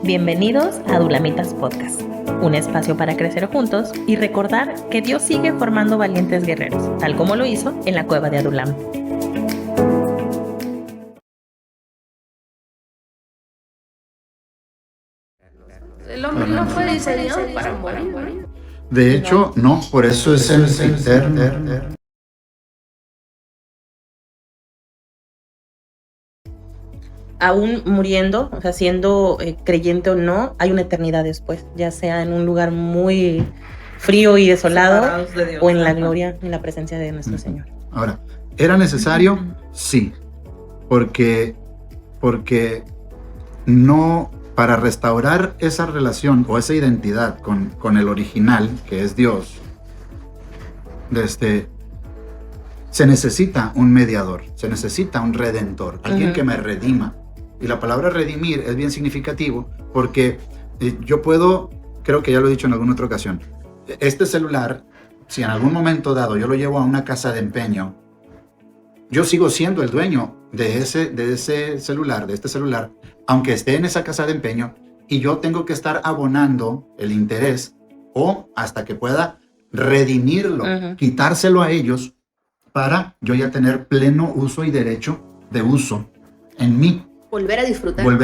Bienvenidos a Adulamitas Podcast, un espacio para crecer juntos y recordar que Dios sigue formando valientes guerreros, tal como lo hizo en la cueva de Adulam. El hombre no fue diseñado para morir. De hecho, no, por eso es el eterno. Aún muriendo, o sea, siendo creyente o no, hay una eternidad después, ya sea en un lugar muy frío y desolado de Dios, o en la gloria, en la presencia de nuestro Señor. Ahora, ¿era necesario? Sí, porque no, para restaurar esa relación o esa identidad con el original, que es Dios, se necesita un mediador, se necesita un redentor, alguien que me redima. Y la palabra redimir es bien significativo porque yo puedo, creo que ya lo he dicho en alguna otra ocasión, este celular, si en algún momento dado yo lo llevo a una casa de empeño, yo sigo siendo el dueño de ese celular, de este celular, aunque esté en esa casa de empeño, y yo tengo que estar abonando el interés o hasta que pueda redimirlo, quitárselo a ellos para yo ya tener pleno uso y derecho de uso en mí. Volver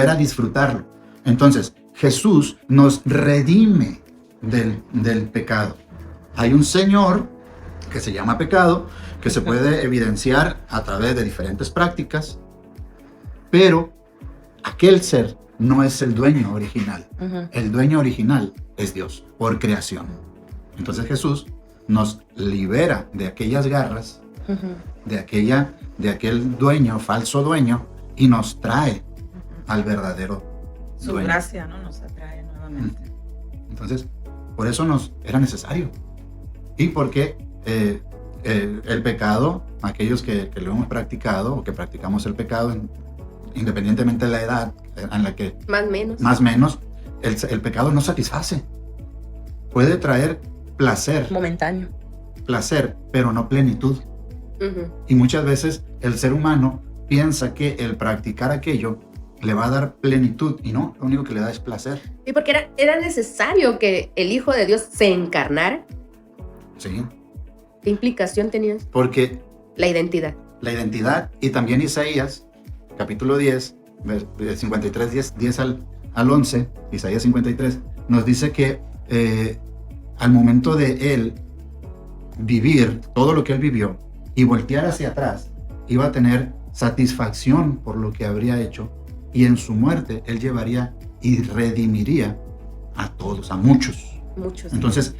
a disfrutarlo. Entonces, Jesús nos redime del pecado. Hay un Señor que se llama pecado, que se puede evidenciar a través de diferentes prácticas, pero aquel ser no es el dueño original. El dueño original es Dios, por creación. Entonces Jesús nos libera de aquellas garras, de aquel dueño, falso dueño, y nos trae al verdadero Su dueño. gracia, ¿no? Nos atrae nuevamente. Entonces, por eso nos era necesario. Y porque el pecado, aquellos que lo hemos practicado o que practicamos el pecado, independientemente de la edad en la que más menos, el pecado no satisface. Puede traer placer, pero no plenitud. Y muchas veces el ser humano piensa que el practicar aquello le va a dar plenitud, y no, lo único que le da es placer. ¿Y porque era necesario que el Hijo de Dios se encarnara? Sí. ¿Qué implicación tenía eso? Porque la identidad, y también Isaías, capítulo 10, 53, 10 al 11, Isaías 53, nos dice que al momento de él vivir todo lo que él vivió y voltear hacia atrás, iba a tener satisfacción por lo que habría hecho, y en su muerte él llevaría y redimiría a todos, a muchos. Entonces,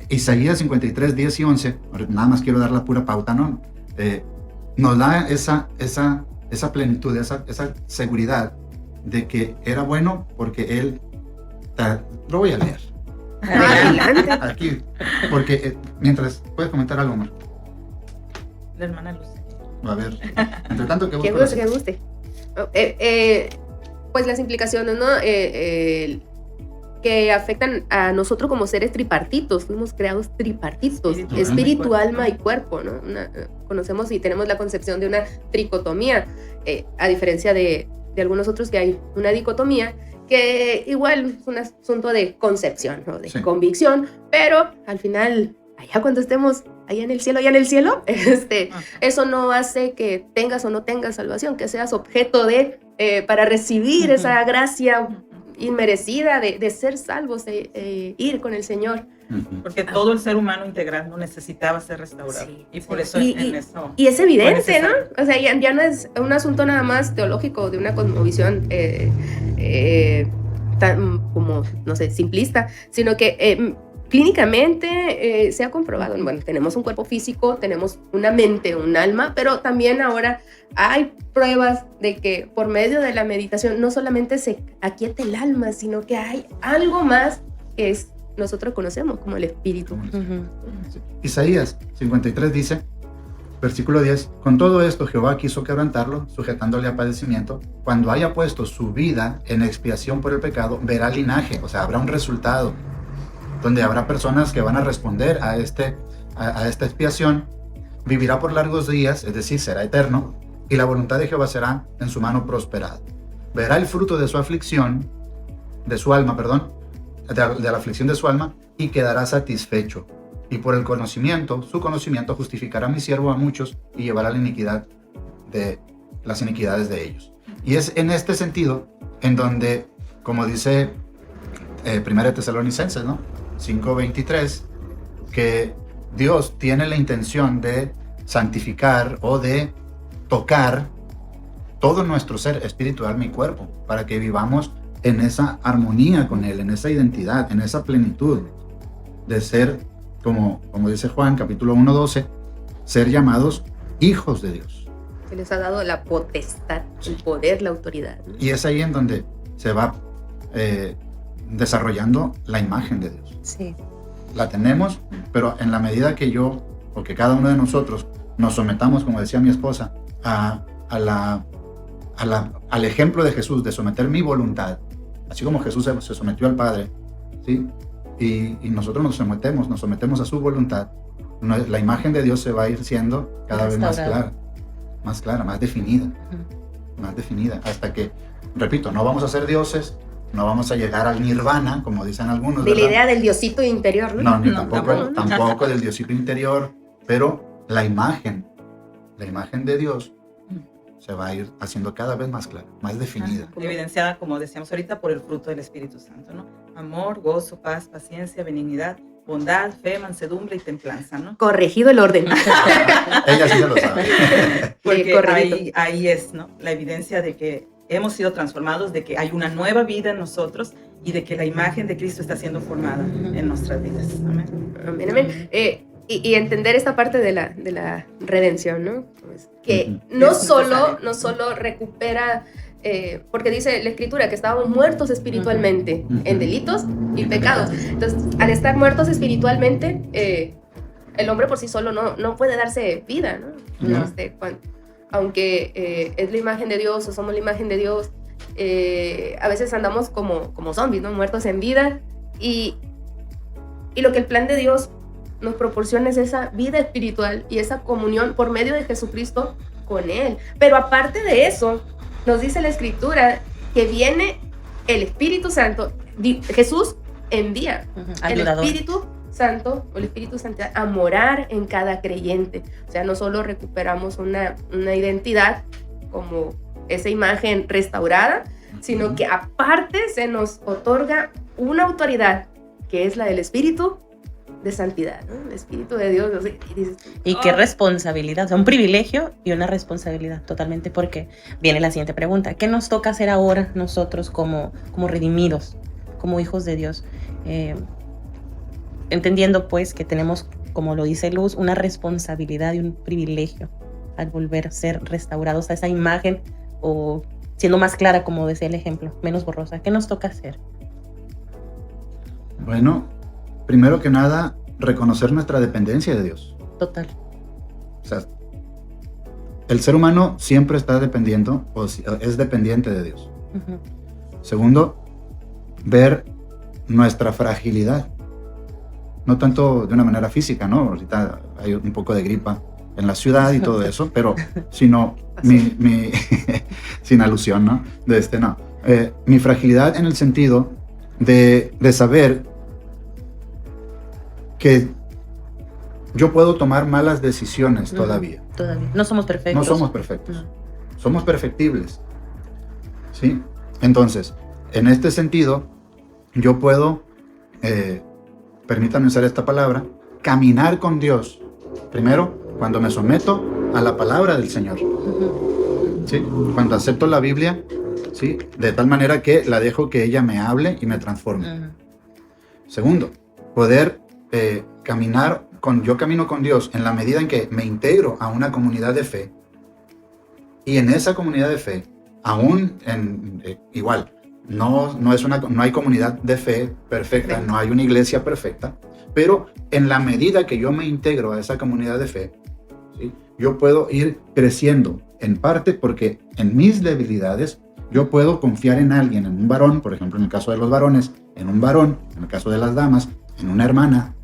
Isaías 53, 10 y 11, nada más quiero dar la pura pauta, ¿no? Nos da esa plenitud, esa seguridad de que era bueno, porque él, lo voy a leer. Adelante. Aquí, porque mientras, ¿puedes comentar algo más? La hermana Luz. A ver, entre tanto que que guste. Pues las implicaciones, ¿no? Que afectan a nosotros como seres tripartitos. Fuimos creados tripartitos, espíritu, alma y cuerpo, ¿no? Conocemos y tenemos la concepción de una tricotomía, a diferencia de algunos otros que hay una dicotomía, que igual es un asunto de concepción, ¿no? De convicción, pero al final, allá cuando estemos allá en el cielo, eso no hace que tengas o no tengas salvación, que seas objeto para recibir esa gracia inmerecida de ser salvos, ir con el Señor. Porque todo el ser humano integral no necesitaba ser restaurado. Sí, y por eso en eso. Y es evidente, ¿no? O sea, ya no es un asunto nada más teológico de una cosmovisión tan como, no sé, simplista, sino que clínicamente se ha comprobado. Bueno, tenemos un cuerpo físico, tenemos una mente, un alma, pero también ahora hay pruebas de que por medio de la meditación no solamente se aquieta el alma, sino que hay algo más que nosotros conocemos como el espíritu. Isaías 53 dice, versículo 10, con todo esto Jehová quiso quebrantarlo, sujetándole a padecimiento. Cuando haya puesto su vida en expiación por el pecado, verá linaje, o sea, habrá un resultado, donde habrá personas que van a responder a esta expiación. Vivirá por largos días, es decir, será eterno, y la voluntad de Jehová será en su mano prosperada. verá el fruto de su aflicción, de su alma, perdón, de la aflicción de su alma, y quedará satisfecho. Y por el conocimiento, su conocimiento justificará a mi siervo a muchos y llevará la iniquidad de las iniquidades de ellos. Y es en este sentido en donde, como dice 1 Tesalonicenses, ¿no? 5:23, que Dios tiene la intención de santificar o de tocar todo nuestro ser, espíritu, alma y cuerpo, para que vivamos en esa armonía con Él, en esa identidad, en esa plenitud de ser, como dice Juan, capítulo 1:12, ser llamados hijos de Dios. Se les ha dado la potestad, el poder, la autoridad, ¿no? Y es ahí en donde se va desarrollando la imagen de Dios. Sí. La tenemos, pero en la medida que yo, o que cada uno de nosotros nos sometamos, como decía mi esposa, al ejemplo de Jesús, de someter mi voluntad, así como Jesús se sometió al Padre, ¿sí? Y nosotros nos sometemos a su voluntad, la imagen de Dios se va a ir siendo cada vez más clara, más definida, hasta que, repito, no vamos a ser dioses, no vamos a llegar al nirvana, como dicen algunos, De ¿verdad? la idea del diosito interior, ¿no? No, tampoco del diosito interior, pero la imagen de Dios se va a ir haciendo cada vez más clara, más definida. Evidenciada, como decíamos ahorita, por el fruto del Espíritu Santo, ¿no? Amor, gozo, paz, paciencia, benignidad, bondad, fe, mansedumbre y templanza, ¿no? Corregido el orden. Ella sí se lo sabe. Porque ahí es, ¿no? La evidencia de que hemos sido transformados, de que hay una nueva vida en nosotros y de que la imagen de Cristo está siendo formada en nuestras vidas. Amén. Amén, amén. Y entender esta parte de la redención, ¿no? Pues, que no solo recupera, porque dice la Escritura que estábamos muertos espiritualmente en delitos y pecados. Entonces, al estar muertos espiritualmente, el hombre por sí solo no puede darse vida, ¿no? Aunque es la imagen de Dios o somos la imagen de Dios, a veces andamos como zombies, ¿no? Muertos en vida, y lo que el plan de Dios nos proporciona es esa vida espiritual y esa comunión por medio de Jesucristo con Él. Pero aparte de eso, nos dice la Escritura que viene el Espíritu Santo. Jesús envía el Espíritu Santo o el Espíritu Santo a morar en cada creyente. O sea, no solo recuperamos una identidad como esa imagen restaurada, sino que aparte se nos otorga una autoridad que es la del Espíritu de santidad, ¿no? El Espíritu de Dios. Y qué responsabilidad, o sea, un privilegio y una responsabilidad totalmente, porque viene la siguiente pregunta: ¿qué nos toca hacer ahora nosotros como redimidos, como hijos de Dios? Entendiendo pues que tenemos, como lo dice Luz, una responsabilidad y un privilegio al volver a ser restaurados a esa imagen, o siendo más clara, como decía el ejemplo, menos borrosa. ¿Qué nos toca hacer? Bueno, primero que nada, reconocer nuestra dependencia de Dios. Total. O sea, el ser humano siempre está dependiendo, o es dependiente de Dios. Uh-huh. Segundo, ver nuestra fragilidad. No tanto de una manera física, ¿no? Ahorita hay un poco de gripa en la ciudad y todo eso, pero sino sin alusión, ¿no? Mi fragilidad en el sentido de saber que yo puedo tomar malas decisiones todavía. Todavía. No somos perfectos. No somos perfectos. Somos perfectibles. ¿Sí? Entonces, en este sentido, yo puedo, permítanme usar esta palabra, caminar con Dios. Primero, cuando me someto a la palabra del Señor. ¿Sí? Cuando acepto la Biblia, ¿sí? De tal manera que la dejo que ella me hable y me transforme. Segundo, poder yo camino con Dios en la medida en que me integro a una comunidad de fe, y en esa comunidad de fe, aún igual, no hay comunidad de fe perfecta, no hay una iglesia perfecta, pero en la medida que yo me integro a esa comunidad de fe, ¿sí? Yo puedo ir creciendo, en parte porque en mis debilidades yo puedo confiar en alguien, en un varón, por ejemplo, en el caso de los varones, en un varón, en el caso de las damas, en una hermana,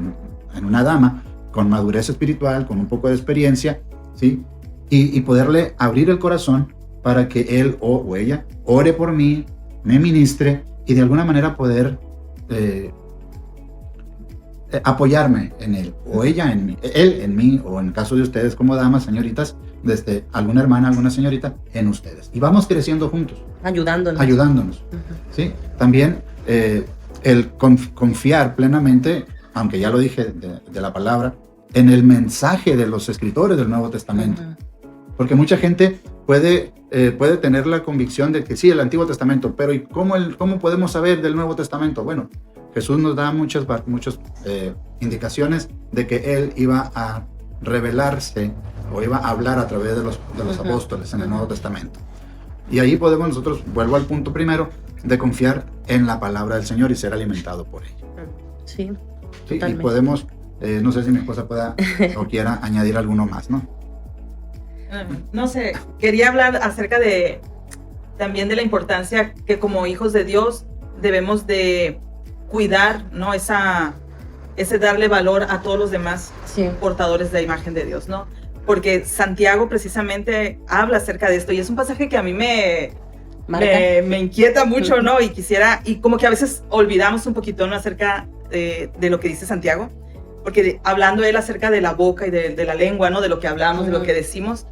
en una dama, con madurez espiritual, con un poco de experiencia, ¿sí? Y poderle abrir el corazón para que él o ella ore por mí, me ministre y de alguna manera poder apoyarme en él, o ella en mí, él en mí, o en el caso de ustedes como damas, señoritas, desde alguna hermana, alguna señorita, en ustedes. Y vamos creciendo juntos. Ayudándonos. Uh-huh. ¿Sí? También el confiar plenamente, aunque ya lo dije de la palabra, en el mensaje de los escritores del Nuevo Testamento. Uh-huh. Porque mucha gente puede tener la convicción de que sí, el Antiguo Testamento, pero ¿y cómo podemos saber del Nuevo Testamento? Bueno, Jesús nos da muchas indicaciones de que Él iba a revelarse o iba a hablar a través de los uh-huh. apóstoles en el Nuevo Testamento. Y ahí podemos nosotros, vuelvo al punto primero, de confiar en la palabra del Señor y ser alimentado por ella. Sí, sí, y podemos, no sé si mi esposa pueda o quiera añadir alguno más, ¿no? No sé, quería hablar acerca también de la importancia que como hijos de Dios debemos de cuidar, ¿no? Ese darle valor a todos los demás portadores de la imagen de Dios, ¿no? Porque Santiago precisamente habla acerca de esto y es un pasaje que a mí me inquieta mucho, ¿no? Y como que a veces olvidamos un poquito, ¿no? Acerca de lo que dice Santiago, porque hablando él acerca de la boca y de la lengua, ¿no? De lo que hablamos, de lo que decimos,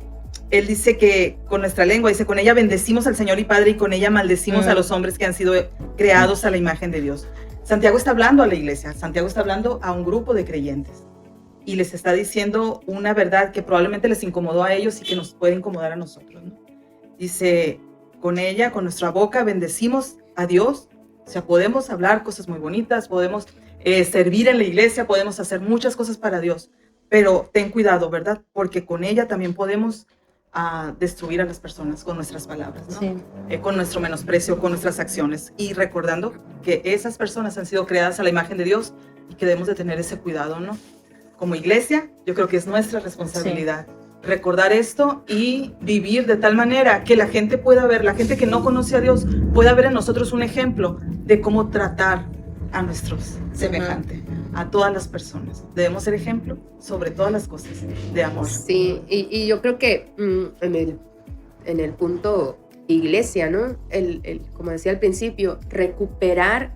él dice que con nuestra lengua, dice, con ella bendecimos al Señor y Padre y con ella maldecimos a los hombres que han sido creados a la imagen de Dios. Santiago está hablando a la iglesia, Santiago está hablando a un grupo de creyentes y les está diciendo una verdad que probablemente les incomodó a ellos y que nos puede incomodar a nosotros, ¿no? Dice, con ella, con nuestra boca, bendecimos a Dios, o sea, podemos hablar cosas muy bonitas, podemos servir en la iglesia, podemos hacer muchas cosas para Dios, pero ten cuidado, ¿verdad? Porque con ella también podemos destruir a las personas con nuestras palabras, ¿no? Sí. Con nuestro menosprecio, con nuestras acciones y recordando que esas personas han sido creadas a la imagen de Dios y que debemos de tener ese cuidado, ¿no? Como iglesia, yo creo que es nuestra responsabilidad recordar esto y vivir de tal manera que la gente pueda ver, la gente que no conoce a Dios pueda ver en nosotros un ejemplo de cómo tratar a nuestros semejantes, a todas las personas. Debemos ser ejemplo sobre todas las cosas de amor. Sí, y yo creo que en el punto iglesia, ¿no? Como decía al principio, recuperar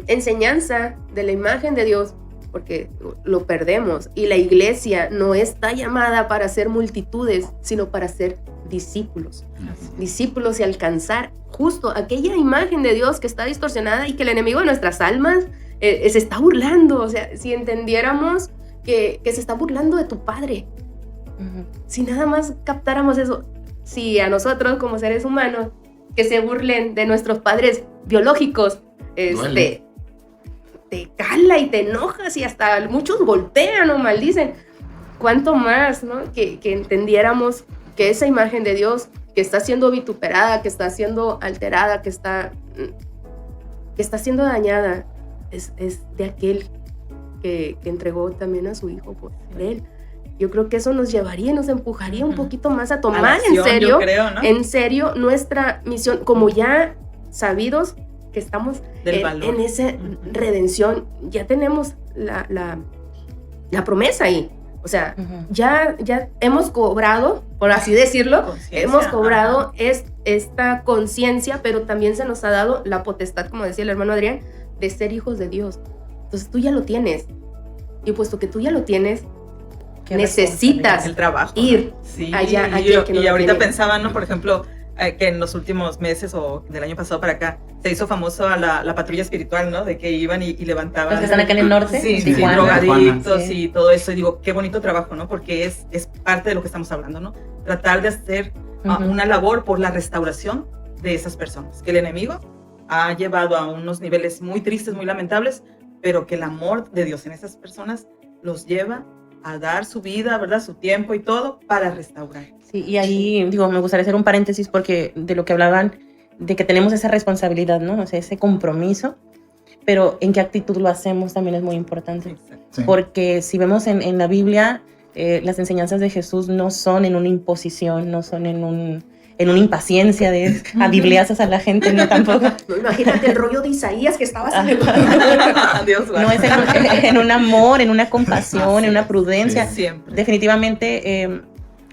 enseñanza de la imagen de Dios, porque lo perdemos. Y la iglesia no está llamada para ser multitudes, sino para ser discípulos. Discípulos y alcanzar justo aquella imagen de Dios que está distorsionada y que el enemigo de nuestras almas se está burlando. O sea, si entendiéramos que se está burlando de tu Padre, si nada más captáramos eso, si a nosotros como seres humanos que se burlen de nuestros padres biológicos, te cala y te enojas y hasta muchos golpean o maldicen, cuánto más, ¿no? Que entendiéramos que esa imagen de Dios que está siendo vituperada, que está siendo alterada, que está siendo dañada, es de aquel que entregó también a su hijo por él. Yo creo que eso nos llevaría, nos empujaría un poquito más a tomar en serio, creo, ¿no? En serio nuestra misión, como ya sabidos que estamos en esa redención, ya tenemos la promesa ahí. O sea, ya hemos cobrado, por así decirlo, hemos cobrado esta conciencia, pero también se nos ha dado la potestad, como decía el hermano Adrián, de ser hijos de Dios. Entonces tú ya lo tienes. Y puesto que tú ya lo tienes, necesitas el trabajo, ir allá. Y ahorita pensaba, ¿no? Por ejemplo, que en los últimos meses o del año pasado para acá se hizo famoso la patrulla espiritual, ¿no? De que iban y levantaban. Los que están acá en el norte. Sí, drogadictos y todo eso. Y digo, qué bonito trabajo, ¿no? Porque es parte de lo que estamos hablando, ¿no? Tratar de hacer una labor por la restauración de esas personas. Que el enemigo ha llevado a unos niveles muy tristes, muy lamentables, pero que el amor de Dios en esas personas los lleva a dar su vida, ¿verdad? Su tiempo y todo para restaurar. Sí, y ahí, me gustaría hacer un paréntesis porque de lo que hablaban, de que tenemos esa responsabilidad, ¿no? O sea, ese compromiso, pero en qué actitud lo hacemos también es muy importante. Sí. Porque si vemos en la Biblia, las enseñanzas de Jesús no son en una imposición, no son en una impaciencia de a bibliazos a la gente, no tampoco. No, imagínate el rollo de Isaías que estaba haciendo. No, es en un amor, en una compasión, en una prudencia. Sí, siempre. Definitivamente,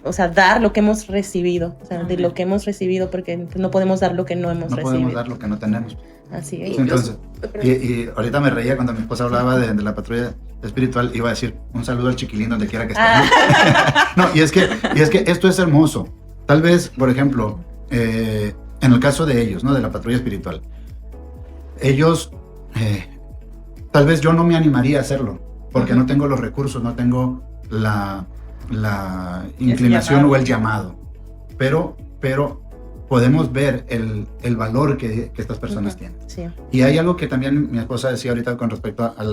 o sea, dar lo que hemos recibido, o sea, de lo que hemos recibido, porque no podemos dar lo que no hemos recibido. No podemos dar lo que no tenemos. Así es. Entonces, y ahorita me reía cuando mi esposa hablaba de la patrulla espiritual, iba a decir un saludo al chiquilín donde quiera que esté. No, y es que esto es hermoso. Tal vez, por ejemplo, en el caso de ellos, ¿no? De la patrulla espiritual, ellos, tal vez yo no me animaría a hacerlo, porque no tengo los recursos, no tengo la inclinación o el llamado, pero podemos ver el valor que estas personas tienen. Sí. Y hay algo que también mi esposa decía ahorita con respecto a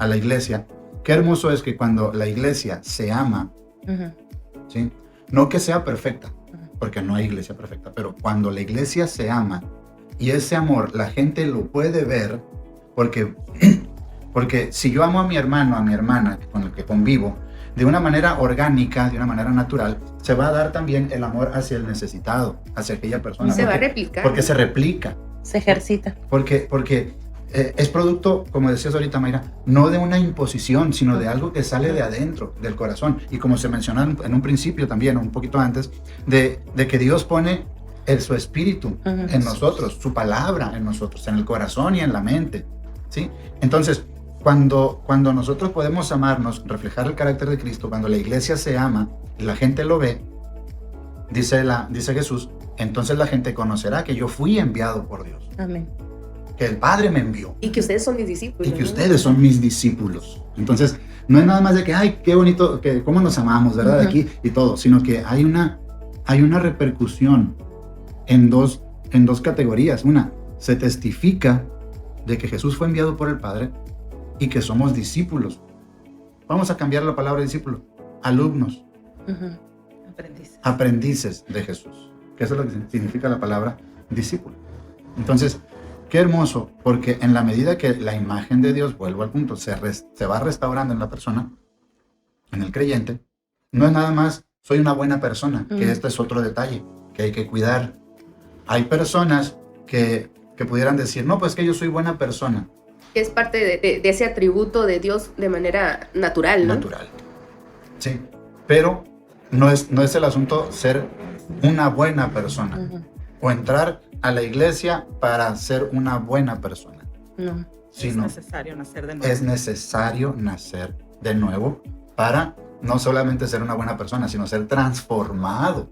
la iglesia. Qué hermoso es que cuando la iglesia se ama, ¿sí? No que sea perfecta, porque no hay iglesia perfecta, pero cuando la iglesia se ama y ese amor la gente lo puede ver, porque si yo amo a mi hermano, a mi hermana con el que convivo, de una manera orgánica, de una manera natural, se va a dar también el amor hacia el necesitado, hacia aquella persona. Y se va a replicar. Porque se replica. Se ejercita. Porque es producto, como decías ahorita, Mayra, no de una imposición, sino de algo que sale de adentro, del corazón. Y como se mencionó en un principio también, un poquito antes, de que Dios pone su espíritu en nosotros, su palabra en nosotros, en el corazón y en la mente, ¿sí? Entonces, cuando nosotros podemos amarnos, reflejar el carácter de Cristo, cuando la iglesia se ama y la gente lo ve, dice Jesús, entonces la gente conocerá que yo fui enviado por Dios. Amén. Que el Padre me envió. Y que ustedes son mis discípulos. Y que ustedes son mis discípulos. Entonces, no es nada más de que, ay, qué bonito, que cómo nos amamos, ¿verdad? Aquí y todo, sino que hay una repercusión en dos categorías. Una, se testifica de que Jesús fue enviado por el Padre y que somos discípulos. Vamos a cambiar la palabra discípulo. Alumnos. Aprendices de Jesús. Que eso es lo que significa la palabra discípulo. Entonces, qué hermoso, porque en la medida que la imagen de Dios, vuelvo al punto, se va restaurando en la persona, en el creyente, no es nada más, soy una buena persona, que este es otro detalle que hay que cuidar. Hay personas que pudieran decir, no, pues que yo soy buena persona. Es parte de ese atributo de Dios de manera natural, ¿no? Natural. Sí, pero no es el asunto ser una buena persona o entrar a la iglesia para ser una buena persona. No. Sino es necesario nacer de nuevo. Es necesario nacer de nuevo para no solamente ser una buena persona, sino ser transformado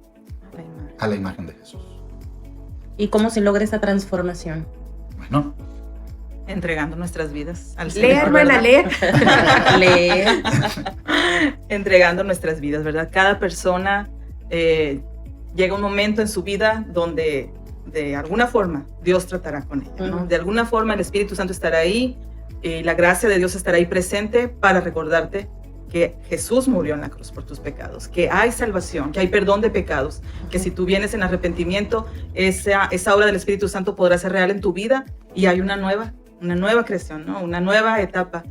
a la imagen de Jesús. ¿Y cómo se logra esa transformación? Bueno, entregando nuestras vidas al Señor. Lea, hermana, lea. Lea. Entregando nuestras vidas, ¿verdad? Cada persona llega un momento en su vida donde de alguna forma Dios tratará con ella, ¿no? De alguna forma el Espíritu Santo estará ahí y la gracia de Dios estará ahí presente para recordarte que Jesús murió en la cruz por tus pecados, que hay salvación, que hay perdón de pecados, que si tú vienes en arrepentimiento, esa obra del Espíritu Santo podrá ser real en tu vida y hay una nueva creación, ¿no? Una nueva etapa.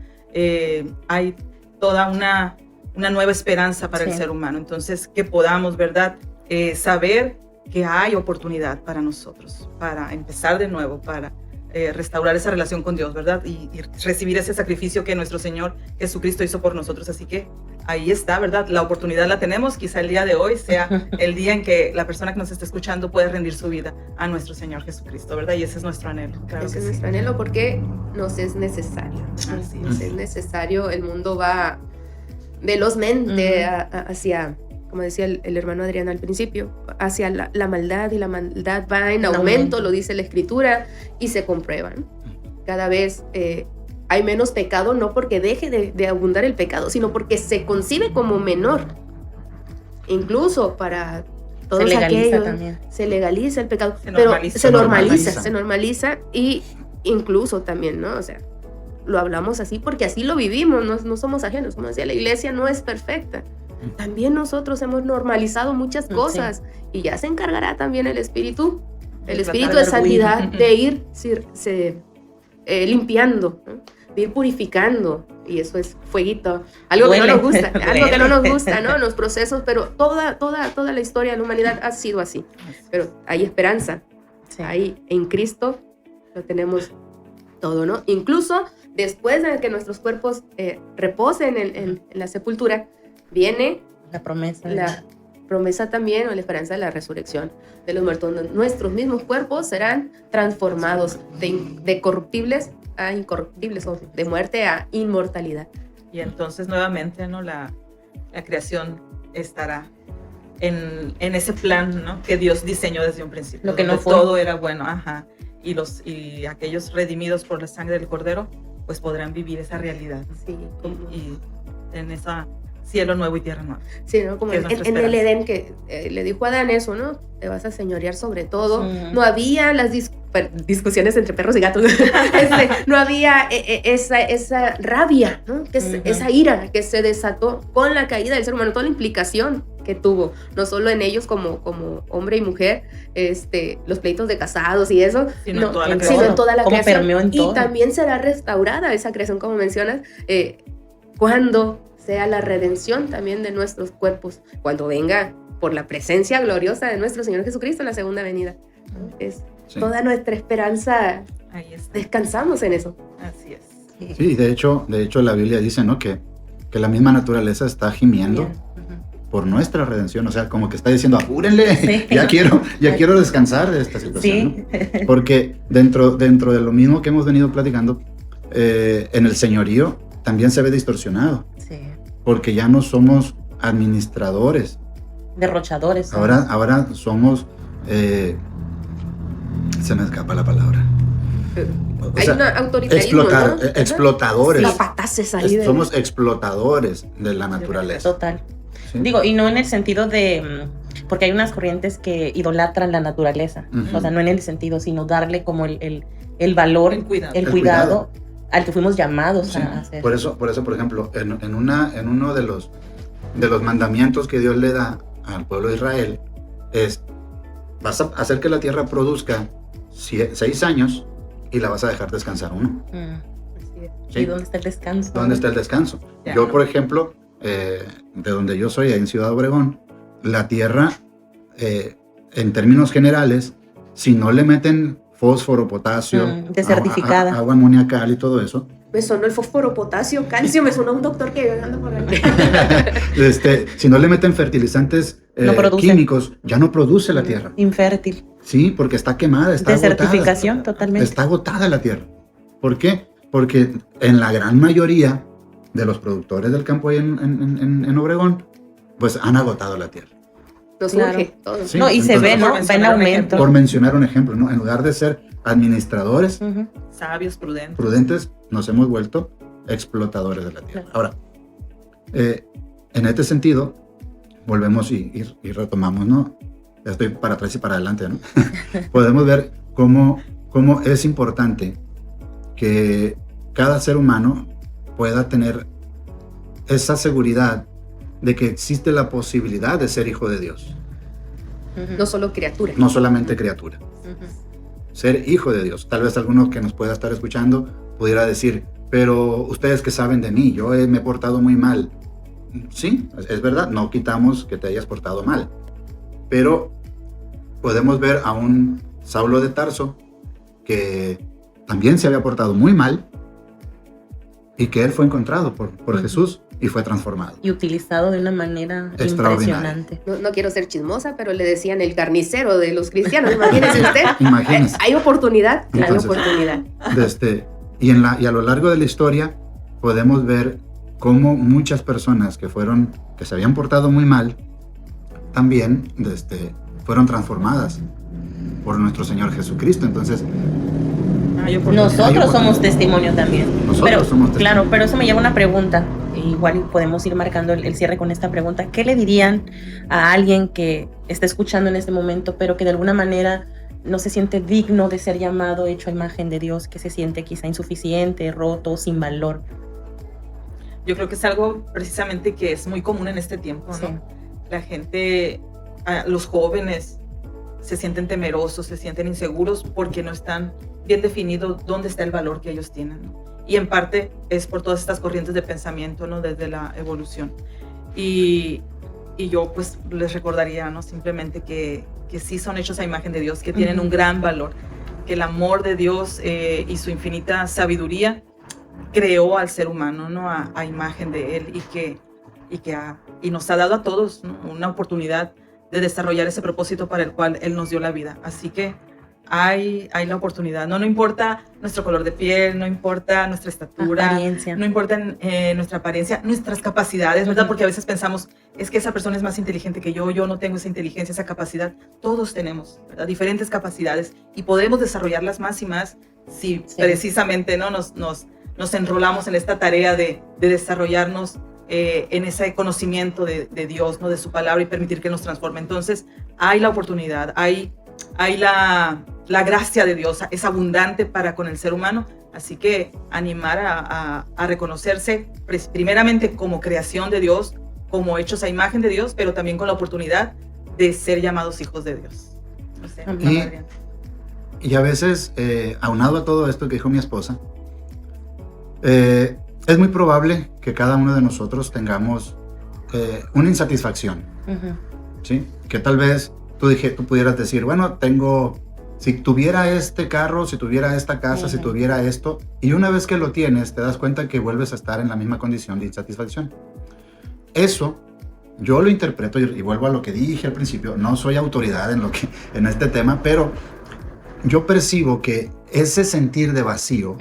Hay toda una nueva esperanza para el ser humano. Entonces, que podamos, ¿verdad? Saber que hay oportunidad para nosotros, para empezar de nuevo, para restaurar esa relación con Dios, ¿verdad? Y recibir ese sacrificio que nuestro Señor Jesucristo hizo por nosotros. Así que ahí está, ¿verdad? La oportunidad la tenemos. Quizá el día de hoy sea el día en que la persona que nos está escuchando puede rendir su vida a nuestro Señor Jesucristo, ¿verdad? Y ese es nuestro anhelo. Claro ese que es sí. nuestro anhelo porque nos es necesario. Nos es necesario. El mundo va velozmente hacia, como decía el hermano Adrián al principio, hacia la maldad, y la maldad va en aumento, lo dice la Escritura, y se comprueba, ¿no? Cada vez hay menos pecado, no porque deje de abundar el pecado, sino porque se concibe como menor. Incluso para todos aquellos, se legaliza el pecado, se normaliza y incluso también, ¿no? O sea, lo hablamos así porque así lo vivimos, no somos ajenos. Como decía, la iglesia no es perfecta. También nosotros hemos normalizado muchas cosas y ya se encargará también el Espíritu de santidad de ir limpiando, ¿no? De ir purificando, y eso es fueguito, algo que no nos gusta, ¿no? Los procesos, pero toda la historia de la humanidad ha sido así. Pero hay esperanza, ahí en Cristo lo tenemos todo, ¿no? Incluso después de que nuestros cuerpos reposen en la sepultura, viene la promesa promesa también, o la esperanza de la resurrección de los muertos. Nuestros mismos cuerpos serán transformados de corruptibles a incorruptibles, o de muerte a inmortalidad. Y entonces nuevamente, ¿no? La creación estará en ese plan, ¿no? Que Dios diseñó desde un principio. Lo que no donde fue. todo era bueno, y aquellos redimidos por la sangre del Cordero, pues podrán vivir esa realidad, ¿no? Sí, Y en esa cielo nuevo y tierra nueva. sí, ¿no? Como Que es en nuestra el esperanza. Edén, que le dijo a Adán eso, ¿no? Te vas a señorear sobre todo. Sí. No había las discusiones entre perros y gatos. No había esa rabia, ¿no? Esa ira que se desató con la caída del ser humano, toda la implicación que tuvo, no solo en ellos como hombre y mujer, los pleitos de casados y eso, Sino en toda la sino creación. en toda la Cómo creación. permeó en Y todo. también será restaurada esa creación, como mencionas, cuando sea la redención también de nuestros cuerpos, cuando venga por la presencia gloriosa de nuestro Señor Jesucristo en la segunda venida. Es Sí. toda nuestra esperanza, Ahí está. descansamos en eso. Así es. Sí, de hecho la Biblia dice, ¿no? Que la misma naturaleza está gimiendo Ujú. por nuestra redención, o sea, como que está diciendo, apúrenle, Sí. ya quiero descansar de esta situación, Sí. ¿no? Porque dentro de lo mismo que hemos venido platicando, en el señorío también se ve distorsionado, Sí. porque ya no somos administradores, Derrochadores. ¿no? ahora somos, se me escapa la palabra, o Hay sea, un autoritarismo, ¿no? Ajá. explotadores, Capataces ahí de... somos explotadores de la naturaleza. Total. ¿sí? Digo, y no en el sentido de, porque hay unas corrientes que idolatran la naturaleza, Ujú. o sea, no en el sentido, sino darle como el valor, El cuidado. el El cuidado al que fuimos llamados Sí, a hacer. por eso, por ejemplo, en uno de los mandamientos que Dios le da al pueblo de Israel es, vas a hacer que la tierra produzca 6 años y la vas a dejar descansar 1. Mm. Así es. ¿sí? ¿Y dónde está el descanso? ¿Dónde está el descanso? Ya. Yo, por ejemplo, de donde yo soy, ahí en Ciudad Obregón, la tierra, en términos generales, si no le meten fósforo, potasio, desertificada. agua amoniacal y todo eso, Me sonó el fósforo, potasio, calcio, me sonó un doctor que anda por ahí. si no le meten fertilizantes No produce. químicos, ya no produce la tierra. Infértil. Sí, porque está quemada, está Desertificación, agotada. totalmente. Está agotada la tierra. ¿Por qué? Porque en la gran mayoría de los productores del campo ahí en Obregón, pues han agotado la tierra. Nos Claro. urge todo. Sí, No, y se entonces, ve, ¿no? por Va en mencionar un aumento. Por mencionar un ejemplo, ¿no? En lugar de ser administradores Ujú. Sabios, prudentes. prudentes, nos hemos vuelto explotadores de la tierra. Claro. Ahora, en este sentido, volvemos y retomamos, ¿no? Ya estoy para atrás y para adelante, ¿no? Podemos ver cómo es importante que cada ser humano pueda tener esa seguridad de que existe la posibilidad de ser hijo de Dios, Ujú. No solo criatura. no solamente criatura. Ujú. Ser hijo de Dios. Tal vez alguno que nos pueda estar escuchando pudiera decir, pero ustedes que saben de mí, yo me he portado muy mal. Sí, es verdad, no quitamos que te hayas portado mal, pero podemos ver a un Saulo de Tarso que también se había portado muy mal y que él fue encontrado por Ujú. Jesús y fue transformado. Y utilizado de una manera Extraordinaria. impresionante. No quiero ser chismosa, pero le decían el carnicero de los cristianos. Imagínese usted. Imagínese. Hay oportunidad, hay Entonces, oportunidad. Y a lo largo de la historia podemos ver cómo muchas personas que se habían portado muy mal también fueron transformadas por nuestro Señor Jesucristo. Entonces, Hay oportunidad. Nosotros somos testimonio también. nosotros Pero, somos testigos. claro, pero eso me lleva a una pregunta. Igual podemos ir marcando el cierre con esta pregunta. ¿Qué le dirían a alguien que está escuchando en este momento, pero que de alguna manera no se siente digno de ser llamado, hecho a imagen de Dios, que se siente quizá insuficiente, roto, sin valor? Yo creo que es algo precisamente que es muy común en este tiempo, ¿no? Sí. La gente, los jóvenes se sienten temerosos, se sienten inseguros porque no están bien definidos dónde está el valor que ellos tienen, ¿no? Y en parte es por todas estas corrientes de pensamiento, ¿no? Desde la evolución. Y yo pues les recordaría, ¿no? Simplemente que sí son hechos a imagen de Dios, que tienen Ujú. un gran valor, que el amor de Dios y su infinita sabiduría creó al ser humano, ¿no? A imagen de Él, y que y nos ha dado a todos, ¿no?, una oportunidad de desarrollar ese propósito para el cual Él nos dio la vida. Así que hay la oportunidad. No importa nuestro color de piel, no importa nuestra estatura, Apariencia. no importa nuestra apariencia, nuestras capacidades, ¿verdad? Porque a veces pensamos, es que esa persona es más inteligente que yo no tengo esa inteligencia, esa capacidad. Todos tenemos, ¿verdad?, diferentes capacidades y podemos desarrollarlas más y más si precisamente, ¿no?, nos enrolamos en esta tarea de desarrollarnos en ese conocimiento de Dios, ¿no?, de su palabra, y permitir que nos transforme. Entonces, hay la oportunidad, hay la gracia de Dios, es abundante para con el ser humano. Así que animar a reconocerse primeramente como creación de Dios, como hechos a imagen de Dios, pero también con la oportunidad de ser llamados hijos de Dios. No sé, y a veces, aunado a todo esto que dijo mi esposa, es muy probable que cada uno de nosotros tengamos una insatisfacción, ¿sí? Que tal vez tú pudieras decir, bueno, si tuviera este carro, si tuviera esta casa, si tuviera esto, y una vez que lo tienes, te das cuenta que vuelves a estar en la misma condición de insatisfacción. Eso, yo lo interpreto, y vuelvo a lo que dije al principio, no soy autoridad en este tema, pero yo percibo que ese sentir de vacío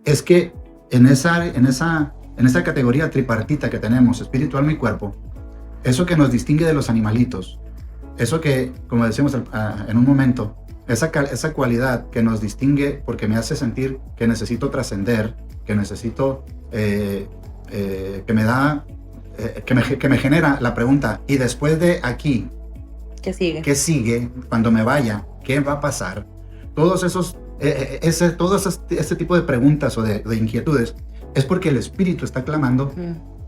es que en esa categoría tripartita que tenemos, espíritu, alma y cuerpo, eso que nos distingue de los animalitos, eso que, como decíamos en un momento, esa cualidad que nos distingue porque me hace sentir que necesito trascender, que necesito, que me genera la pregunta, y después de aquí, ¿qué sigue? ¿Qué sigue? Cuando me vaya, ¿qué va a pasar? Todos ese tipo de preguntas o de inquietudes es porque el espíritu está clamando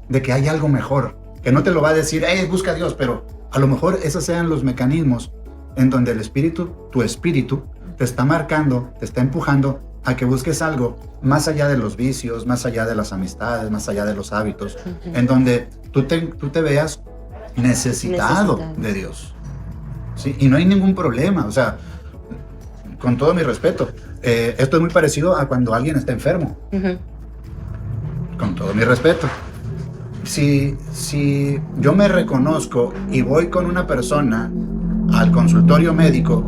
de que hay algo mejor, que no te lo va a decir, busca a Dios, pero a lo mejor esos sean los mecanismos en donde el espíritu, tu espíritu, te está marcando, te está empujando a que busques algo más allá de los vicios, más allá de las amistades, más allá de los hábitos, en donde tú te veas necesitado de Dios, ¿sí? Y no hay ningún problema, o sea, con todo mi respeto, esto es muy parecido a cuando alguien está enfermo. Con todo mi respeto. Si yo me reconozco y voy con una persona al consultorio médico,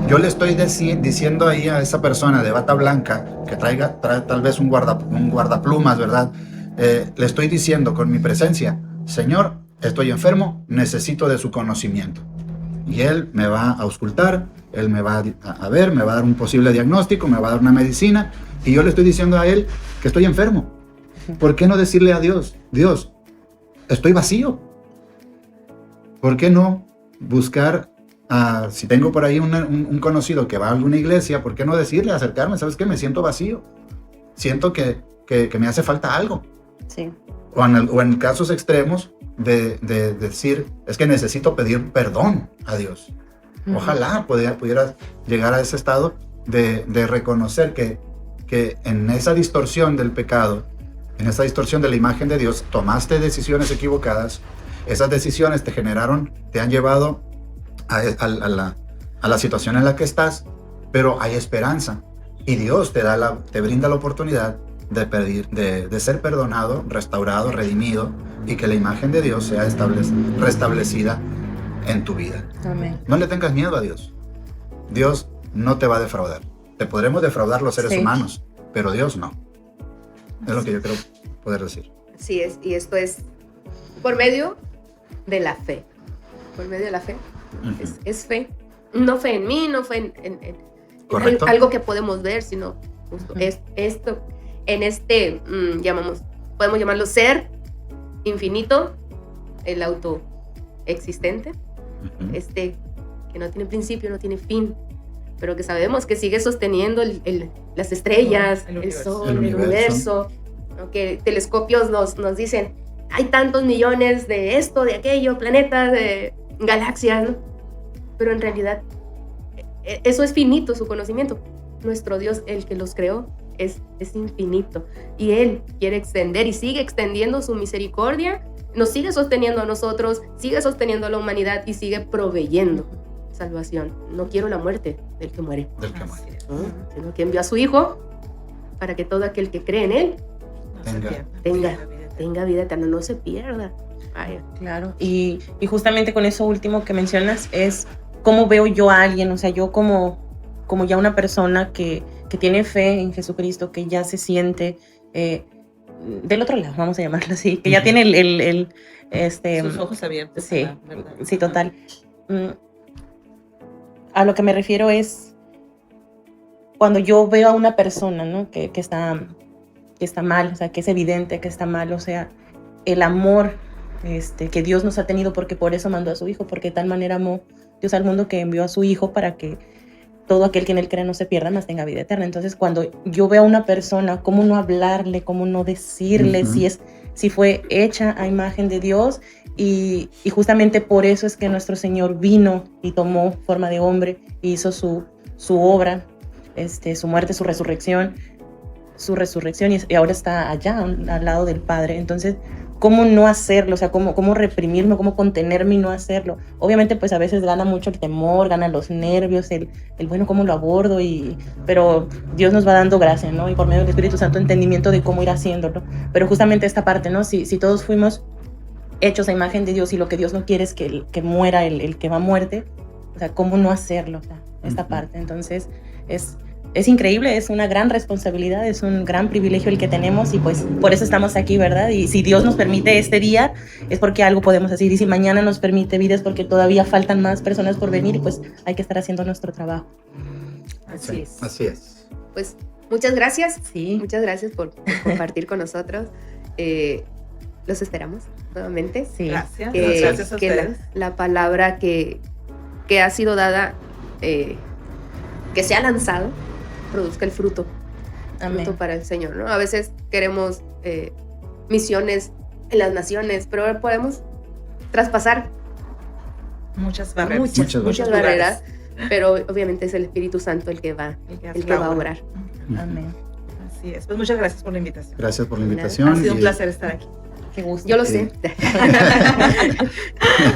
yo le estoy diciendo ahí a esa persona de bata blanca que trae tal vez un guardaplumas, ¿verdad? Le estoy diciendo con mi presencia, Señor, estoy enfermo, necesito de su conocimiento. Y Él me va a auscultar, Él me va a ver, me va a dar un posible diagnóstico, me va a dar una medicina, y yo le estoy diciendo a Él que estoy enfermo. ¿Por qué no decirle a Dios, Dios, estoy vacío? ¿Por qué no buscar, si tengo por ahí un conocido que va a alguna iglesia, ¿por qué no decirle, acercarme? ¿Sabes qué? Me siento vacío. Siento que me hace falta algo. Sí. O en casos extremos de decir, es que necesito pedir perdón a Dios. Ojalá pudieras llegar a ese estado de reconocer que en esa distorsión del pecado, en esa distorsión de la imagen de Dios, tomaste decisiones equivocadas. Esas decisiones te han llevado a la situación en la que estás, pero hay esperanza. Y Dios te brinda la oportunidad de ser perdonado, restaurado, redimido, y que la imagen de Dios sea restablecida en tu vida. Amén. No le tengas miedo a Dios. Dios no te va a defraudar. Te podremos defraudar los seres humanos, pero Dios no. Es lo que yo creo poder decir. Así es, y esto es por medio de la fe. Por medio de la fe. Es fe. No fe en mí, no fe en algo que podemos ver, sino justo esto, en este, podemos llamarlo ser infinito, el autoexistente, que no tiene principio, no tiene fin, pero que sabemos que sigue sosteniendo las estrellas, el sol, el universo, ¿no? Que telescopios nos dicen, hay tantos millones de esto, de aquello, planetas, de galaxias, ¿no? Pero en realidad eso es finito, su conocimiento. Nuestro Dios, el que los creó, es infinito, y Él quiere extender y sigue extendiendo su misericordia, nos sigue sosteniendo a nosotros, sigue sosteniendo a la humanidad y sigue proveyendo salvación. No quiero la muerte del que muere, sino que envió a su Hijo para que todo aquel que cree en Él tenga vida eterna, no se pierda, Claro, y justamente con eso último que mencionas es cómo veo yo a alguien, o sea, yo como ya una persona que tiene fe en Jesucristo, que ya se siente del otro lado, vamos a llamarlo así, que ya tiene sus ojos abiertos. Sí, ¿verdad? sí, total. A lo que me refiero es cuando yo veo a una persona, ¿no? que está mal, o sea, que es evidente que está mal, o sea, el amor que Dios nos ha tenido, porque por eso mandó a su Hijo, porque de tal manera amó Dios al mundo que envió a su Hijo para que todo aquel que en él crea no se pierda, mas tenga vida eterna. Entonces, cuando yo veo a una persona, ¿cómo no hablarle? ¿Cómo no decirle si fue hecha a imagen de Dios? Y justamente por eso es que nuestro Señor vino y tomó forma de hombre y hizo su obra, su muerte, su resurrección, y ahora está allá, al lado del Padre. Entonces, ¿cómo no hacerlo? O sea, ¿cómo reprimirme? ¿Cómo contenerme y no hacerlo? Obviamente, pues a veces gana mucho el temor, gana los nervios, el bueno, ¿cómo lo abordo? Pero Dios nos va dando gracia, ¿no? Y por medio del Espíritu Santo, entendimiento de cómo ir haciéndolo. Pero justamente esta parte, ¿no? Si todos fuimos hechos a imagen de Dios y lo que Dios no quiere es que muera el que va a muerte, o sea, ¿cómo no hacerlo? O sea, esta parte. Entonces, es increíble, es una gran responsabilidad, es un gran privilegio el que tenemos y pues por eso estamos aquí, ¿verdad? Y si Dios nos permite este día es porque algo podemos hacer, y si mañana nos permite vida es porque todavía faltan más personas por venir y pues hay que estar haciendo nuestro trabajo. Así es. Así es. Pues muchas gracias. Sí. Muchas gracias por compartir con nosotros. Los esperamos nuevamente. Sí. Gracias. Que, Gracias a que ustedes. la palabra que ha sido dada, que se ha lanzado, produzca el fruto. Amén. Fruto para el Señor, ¿no? A veces queremos misiones en las naciones, pero ahora podemos traspasar Muchas barreras. muchas barreras, pero obviamente es el Espíritu Santo el que va a obrar. Amén. Así es. Pues muchas gracias por la invitación. Gracias por la invitación. Ha sido un y- placer estar aquí. Qué gusto. Yo lo sé.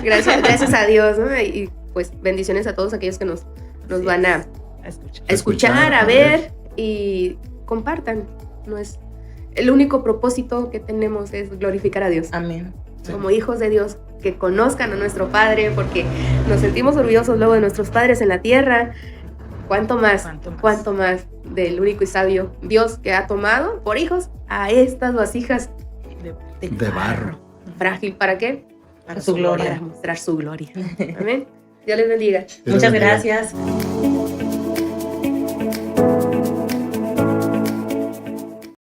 gracias a Dios, ¿no? Y pues bendiciones a todos aquellos que nos van a escuchar, a ver y compartan. No es el único propósito que tenemos es glorificar a Dios. Amén. Como hijos de Dios, que conozcan a nuestro Padre, porque nos sentimos orgullosos luego de nuestros padres en la tierra. ¿Cuánto más del único y sabio Dios que ha tomado por hijos a estas vasijas De barro. frágil? ¿Para qué? Para su gloria. Para mostrar su gloria. Amén. Dios les bendiga. Muchas gracias.